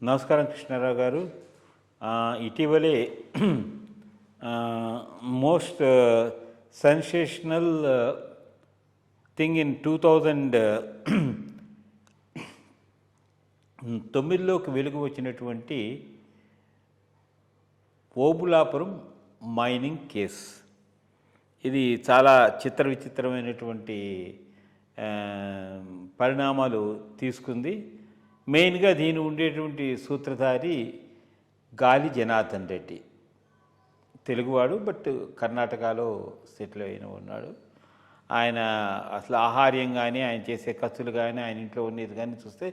నమస్కారం కృష్ణారావు గారు. ఇటీవలే మోస్ట్ సెన్సేషనల్ థింగ్ ఇన్ 2009లోకి వెలుగు వచ్చినటువంటి ఓబులాపురం మైనింగ్ కేస్. ఇది చాలా చిత్ర విచిత్రమైనటువంటి పరిణామాలు తీసుకుంది. మెయిన్గా దీని ఉండేటువంటి సూత్రధారి గాలి జనార్దన్ రెడ్డి, తెలుగువాడు, బట్ కర్ణాటకలో సెటిల్ అయిన ఉన్నాడు. ఆయన అసలు ఆహార్యం కానీ, ఆయన చేసే ఖర్చులు కానీ, ఆయన ఇంట్లో ఉండేది కానీ చూస్తే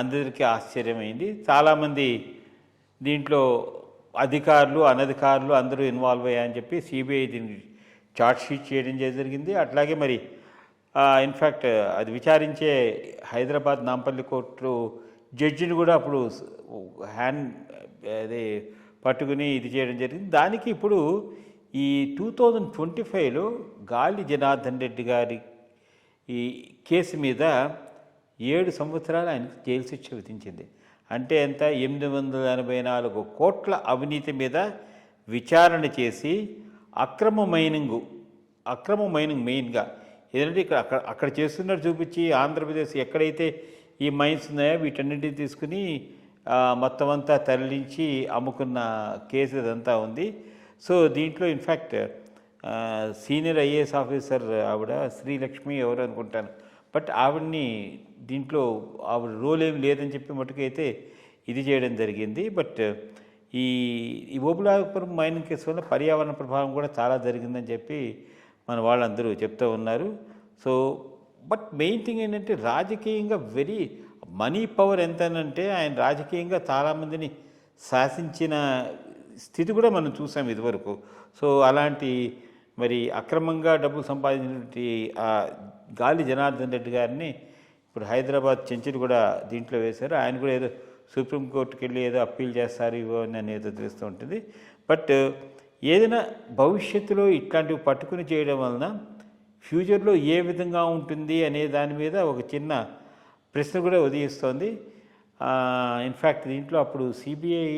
అందరికీ ఆశ్చర్యమైంది. చాలామంది దీంట్లో అధికారులు అనధికారులు అందరూ ఇన్వాల్వ్ అయ్యారని చెప్పి సిబిఐ దీన్ని ఛార్జ్షీట్ చేయడం జరిగింది. అట్లాగే మరి ఇన్ఫ్యాక్ట్ అది విచారించే హైదరాబాద్ నాంపల్లి కోర్టు జడ్జిని కూడా అప్పుడు అదే పట్టుకుని ఇది చేయడం జరిగింది. దానికి ఇప్పుడు ఈ 2025లో గాలి జనార్దన్ రెడ్డి గారి ఈ కేసు మీద 7 సంవత్సరాలు ఆయనకు జైలు శిక్ష విధించింది. అంటే ఎంత? 884 కోట్ల అవినీతి మీద విచారణ చేసి అక్రమ మైనింగ్ మెయిన్గా ఏదంటే అక్కడ చేస్తున్నట్టు చూపించి ఆంధ్రప్రదేశ్ ఎక్కడైతే ఈ మైన్స్ ఉన్నాయో వీటన్నిటిని తీసుకుని మొత్తం అంతా తరలించి అమ్ముకున్న కేసు ఇదంతా ఉంది. సో దీంట్లో ఇన్ఫ్యాక్ట్ సీనియర్ ఐఏఎస్ ఆఫీసర్ ఆవిడ శ్రీలక్ష్మి ఎవరు అనుకుంటాను, బట్ ఆవిడ్ని దీంట్లో ఆవిడ రోల్ ఏమి లేదని చెప్పి మటుకైతే ఇది చేయడం జరిగింది. బట్ ఈ ఓబులాపురం మైనింగ్ కేసు వల్ల పర్యావరణ ప్రభావం కూడా చాలా జరిగిందని చెప్పి మన వాళ్ళందరూ చెప్తూ ఉన్నారు. సో బట్ మెయిన్ థింగ్ ఏంటంటే రాజకీయంగా వెరీ మనీ పవర్ ఎంతనంటే ఆయన రాజకీయంగా చాలామందిని శాసించిన స్థితి కూడా మనం చూసాం ఇదివరకు. సో అలాంటి మరి అక్రమంగా డబ్బులు సంపాదించినటువంటి ఆ గాలి జనార్దన్ రెడ్డి గారిని ఇప్పుడు హైదరాబాద్ చెంచులు కూడా దీంట్లో వేశారు. ఆయన కూడా ఏదో సుప్రీంకోర్టుకి వెళ్ళి ఏదో అప్పీల్ చేస్తారు ఇవో అని ఏదో తెలుస్తూ ఉంటుంది. బట్ ఏదైనా భవిష్యత్తులో ఇట్లాంటివి పట్టుకుని చేయడం వలన ఫ్యూచర్లో ఏ విధంగా ఉంటుంది అనే దాని మీద ఒక చిన్న ప్రశ్న కూడా ఉదయిస్తోంది. ఇన్ఫ్యాక్ట్ దీంట్లో అప్పుడు సిబిఐ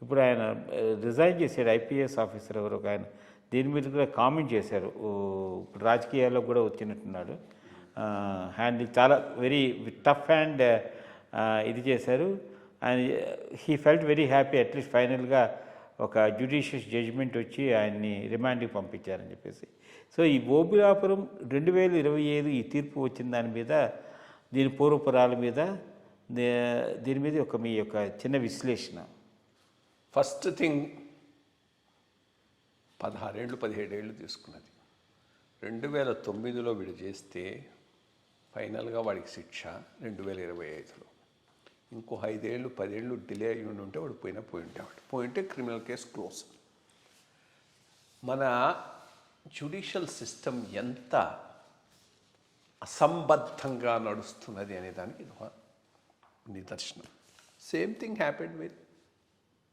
ఇప్పుడు ఆయన రిజైన్ చేశాడు, ఐపీఎస్ ఆఫీసర్ ఎవరు ఒక ఆయన దీని మీద కూడా కామెంట్ చేశారు. ఇప్పుడు రాజకీయాల్లో కూడా వచ్చినట్టున్నాడు. హ్యాండిల్ చాలా వెరీ టఫ్ హ్యాండ్ ఇది చేశారు. And he felt very happy, at least ఫైనల్గా ఒక జ్యుడిషియస్ జడ్జిమెంట్ వచ్చి ఆయన్ని రిమాండ్కి పంపించారని చెప్పేసి. సో ఈ ఓబులాపురం 2025 ఈ తీర్పు వచ్చిన దాని మీద, దీని పూర్వపురాల మీద, దీని మీద మీ యొక్క చిన్న విశ్లేషణ. ఫస్ట్ థింగ్ 16 ఏళ్ళు 17 ఏళ్ళు తీసుకున్నది. 2009లో వీడు చేస్తే ఫైనల్గా వాడికి శిక్ష 2025లో. ఇంకో 5 ఏళ్ళు 10 ఏళ్ళు డిలే అయ్యి ఉంటే వాడు పోయింటే క్రిమినల్ కేసు క్లోజ్. మన జ్యుడిషియల్ సిస్టమ్ ఎంత అసంబద్ధంగా నడుస్తున్నది అనే దానికి ఇది నిదర్శనం. Same thing happened with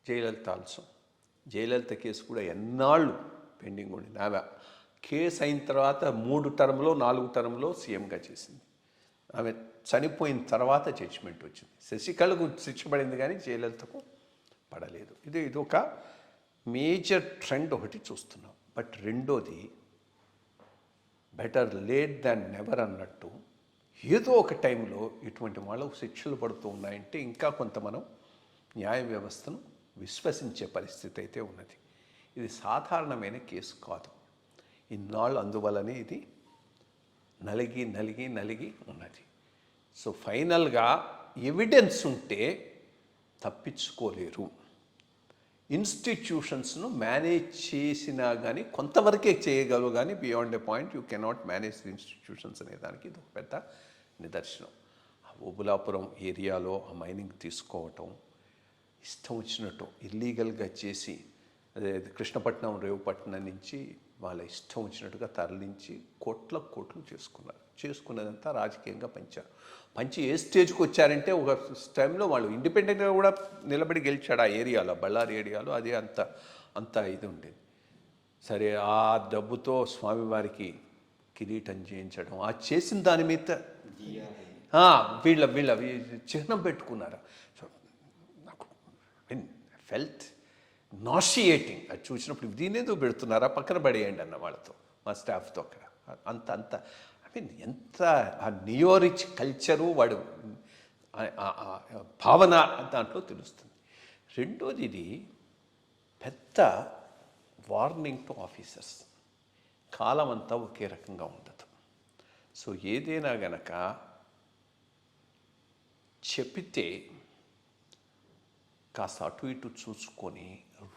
Jayalalitha also. Jayalalitha case కూడా ఎన్నాళ్ళు పెండింగ్ ఉండింది. ఆమె కేసు అయిన తర్వాత 3 టర్మ్లో 4 టర్మ్లో సీఎంగా చేసింది. ఆమె చనిపోయిన తర్వాత జడ్జిమెంట్ వచ్చింది. శశికళకు శిక్ష పడింది కానీ జయలలితకు పడలేదు. ఇది ఒక మేజర్ ట్రెండ్ ఒకటి చూస్తున్నాం. బట్ రెండోది, బెటర్ లేట్ దాన్ నెవర్ అన్నట్టు ఏదో ఒక టైంలో ఇటువంటి వాళ్ళకు శిక్షలు పడుతూ ఉన్నాయంటే ఇంకా కొంత మనం న్యాయ వ్యవస్థను విశ్వసించే పరిస్థితి అయితే ఉన్నది. ఇది సాధారణమైన కేసు కాదు. ఇన్నాళ్ళు అందువల్లనే ఇది నలిగి ఉన్నది. సో ఫైనల్గా ఎవిడెన్స్ ఉంటే తప్పించుకోలేరు. ఇన్స్టిట్యూషన్స్ను మేనేజ్ చేసినా కానీ కొంతవరకే చేయగలవు, కానీ beyond a point you cannot manage the institutions అనే దానికి ఇది ఒక పెద్ద నిదర్శనం. ఆ ఓబులాపురం ఏరియాలో ఆ మైనింగ్ తీసుకోవటం, ఇష్టం వచ్చినట్టు ఇల్లీగల్గా చేసి, అదే కృష్ణపట్నం రేవుపట్నం నుంచి వాళ్ళ ఇష్టం వచ్చినట్టుగా తరలించి కోట్లు చేసుకున్నదంతా రాజకీయంగా పంచి ఏ స్టేజ్కి వచ్చారంటే ఒక టైంలో వాళ్ళు ఇండిపెండెంట్గా కూడా నిలబడి గెలిచాడు ఆ ఏరియాలో, బళ్ళారి ఏరియాలో. అదే అంత ఇది ఉండేది. సరే, ఆ డబ్బుతో స్వామివారికి కిరీటం చేయించడం, ఆ చేసిన దాని మీద వీళ్ళ చిహ్నం పెట్టుకున్నారు. Mean felt nauseating. అది చూసినప్పుడు దీనేదో పెడుతున్నారా, పక్కన పడేయండి అన్న వాళ్ళతో, మా స్టాఫ్తో అక్కడ. అంత ఐ మీన్ ఎంత ఆ నియోరిచ్ కల్చరు వాడు ఆ భావన దాంట్లో తెలుస్తుంది. రెండోది, ఇది పెద్ద వార్నింగ్ టు ఆఫీసర్స్. కాలం అంతా ఒకే రకంగా ఉండదు. సో ఏదైనా గనక చెప్పితే కాస్త అటు ఇటు చూసుకొని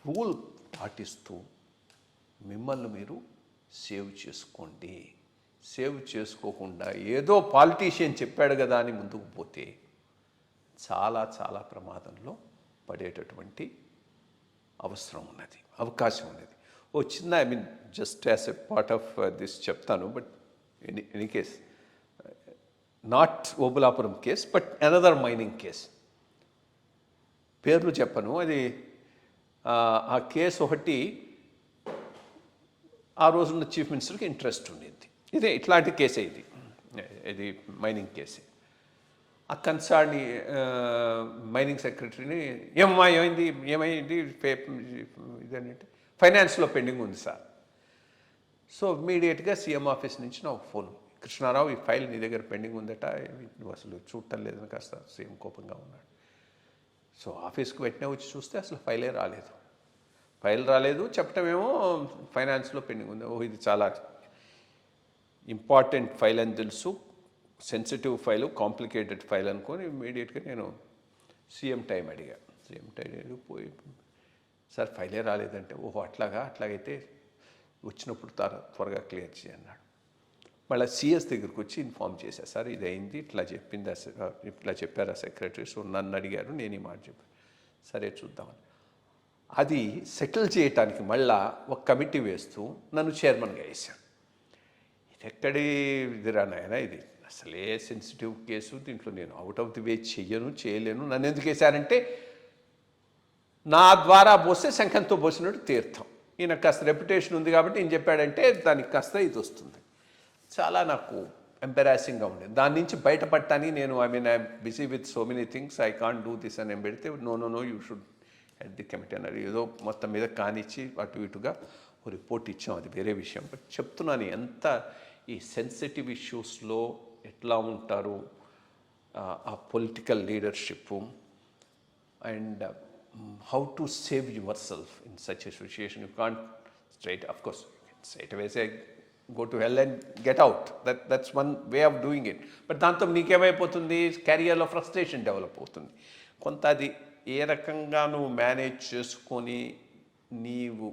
రూల్ పాటిస్తూ మిమ్మల్ని మీరు సేవ్ చేసుకోండి. సేవ్ చేసుకోకుండా ఏదో పాలిటీషియన్ చెప్పాడు కదా అని ముందుకు పోతే చాలా చాలా ప్రమాదంలో పడేటటువంటి అవకాశం ఉన్నది. ఓ చిన్న I mean just as a part of this చెప్తాను. But any case, not Obulapuram case, but another mining case. పేర్లు చెప్పను. అది ఆ కేసు ఒకటి ఆ రోజున్న చీఫ్ మినిస్టర్కి ఇంట్రెస్ట్ ఉండింది. ఇట్లాంటి కేసే ఇది మైనింగ్ కేసే. ఆ కన్సర్న్ మైనింగ్ సెక్రటరీని ఏమైంది ఇదేంటంటే ఫైనాన్స్లో పెండింగ్ ఉంది సార్. సో ఇమీడియట్గా సీఎం ఆఫీస్ నుంచి నాకు ఫోన్, కృష్ణారావు ఈ ఫైల్ నీ దగ్గర పెండింగ్ ఉందట, నువ్వు అసలు చూడటం లేదని కాస్త సీఎం కోపంగా ఉన్నాడు. సో ఆఫీస్కి వెంటనే వచ్చి చూస్తే అసలు ఫైల్ రాలేదు. చెప్పటమేమో ఫైనాన్స్లో పెండింగ్ ఉంది. ఇది చాలా ఇంపార్టెంట్ ఫైల్ అని తెలుసు, సెన్సిటివ్ ఫైలు, కాంప్లికేటెడ్ ఫైల్ అనుకొని ఇమీడియట్గా నేను సీఎం టైం అడిగా. సీఎం టైం పోయి, సార్ ఫైలే రాలేదంటే, అట్లాగైతే వచ్చినప్పుడు త్వరగా క్లియర్ చేయన్నాడు. మళ్ళీ సిఎస్ దగ్గరికి వచ్చి ఇన్ఫామ్ చేశాను, సార్ ఇది అయింది, ఇట్లా చెప్పారు ఆ సెక్రటరీ. సో నన్ను అడిగారు, నేను ఈ మాట చెప్పాను. సరే చూద్దామని అది సెటిల్ చేయటానికి మళ్ళా ఒక కమిటీ వేస్తూ నన్ను చైర్మన్గా వేశాను. ఇది ఎక్కడి ఇదిరా నాయన, ఇది అసలే సెన్సిటివ్ కేసు, దీంట్లో నేను అవుట్ ఆఫ్ ది వే చేయలేను. నన్ను ఎందుకు వేశారంటే, నా ద్వారా పోస్తే శంఖంతో పోసినట్టు తీర్థం. ఈయన కాస్త రెప్యుటేషన్ ఉంది కాబట్టి ఈయన చెప్పాడంటే దానికి కాస్త ఇది వస్తుంది. చాలా నాకు ఎంబరాసింగ్గా ఉండేది. దాని నుంచి బయటపడటానికి నేను I'm busy with so many things, I can't do this అని పెడితే, no you should head the committee అన్నారు. ఏదో మొత్తం మీద కానిచ్చి అటు ఇటుగా ఓ రిపోర్ట్ ఇచ్చాం, అది వేరే విషయం. బట్ చెప్తున్నాను ఎంత ఈ సెన్సిటివ్ ఇష్యూస్లో ఎట్లా ఉంటారు ఆ political leadership, and how to save yourself in such a situation. You can't straight away say go to hell and get out. That's one way of doing it. But దాంతో నీకేమైపోతుంది, క్యారియర్లో frustration develop అవుతుంది. కొంత అది ఏ రకంగా నువ్వు manage చేసుకొని నీవు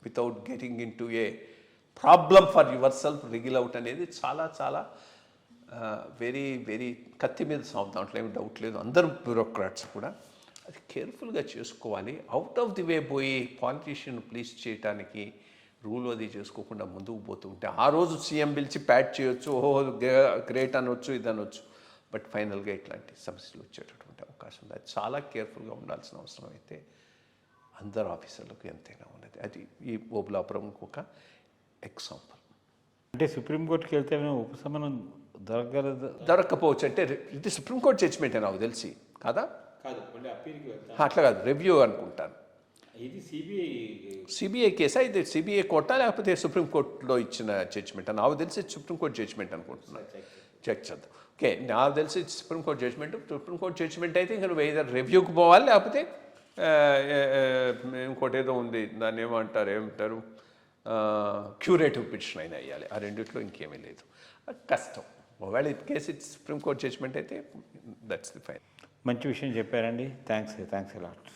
without getting in to A problem for your self wriggle out అనేది చాలా చాలా వెరీ వెరీ కత్తి మీద సాగు. దాంట్లో ఏమి డౌట్ లేదు. అందరూ బ్యూరోక్రాట్స్ కూడా అది కేర్ఫుల్గా చేసుకోవాలి. అవుట్ ఆఫ్ ది వే పోయి పాలిటీషియన్ ప్లీజ్ చేయటానికి రూల్ అది చేసుకోకుండా ముందుకు పోతూ ఉంటే, ఆ రోజు సీఎం పిలిచి ప్యాట్ చేయొచ్చు, గ్రేట్ అనొచ్చు, ఇది అనొచ్చు, బట్ ఫైనల్గా ఇట్లాంటి సమస్యలు వచ్చేటటువంటి అవకాశం ఉంది. అది చాలా కేర్ఫుల్గా ఉండాల్సిన అవసరం అయితే అందరు ఆఫీసర్లకు ఎంతైనా ఉన్నది. అది ఈ ఓబులాపురం ఒక ఎగ్జాంపుల్. అంటే సుప్రీంకోర్టుకి వెళ్తే ఉపశమనం దొరకకపోవచ్చు. అంటే ఇది సుప్రీంకోర్టు జడ్జిమెంట్ నాకు తెలిసి కాదా? అట్లా కాదు, రివ్యూ అనుకుంటాను. ఇది సిబిఐ కేసా? ఇది సిబిఐ కోర్టా లేకపోతే సుప్రీంకోర్టులో ఇచ్చిన జడ్జిమెంట్? నాకు తెలిసి సుప్రీంకోర్టు జడ్జిమెంట్ అనుకుంటున్నాను. చెక్ చేద్దాం. ఓకే, నాకు తెలిసి సుప్రీంకోర్టు జడ్జిమెంట్ అయితే ఇంకా నువ్వు ఏదో రివ్యూకి పోవాలి, లేకపోతే ఇంకోటి ఏదో ఉంది, దాన్ని ఏమంటారు క్యూరేటివ్ పిటిషన్ అయినా వేయాలి. ఆ రెండిట్లో ఇంకేమీ లేదు. కష్టం. ఒకవేళ ఈ కేసు సుప్రీంకోర్టు జడ్జిమెంట్ అయితే దట్స్ ది ఫైన్. మంచి విషయం చెప్పారండి. Thanks a lot.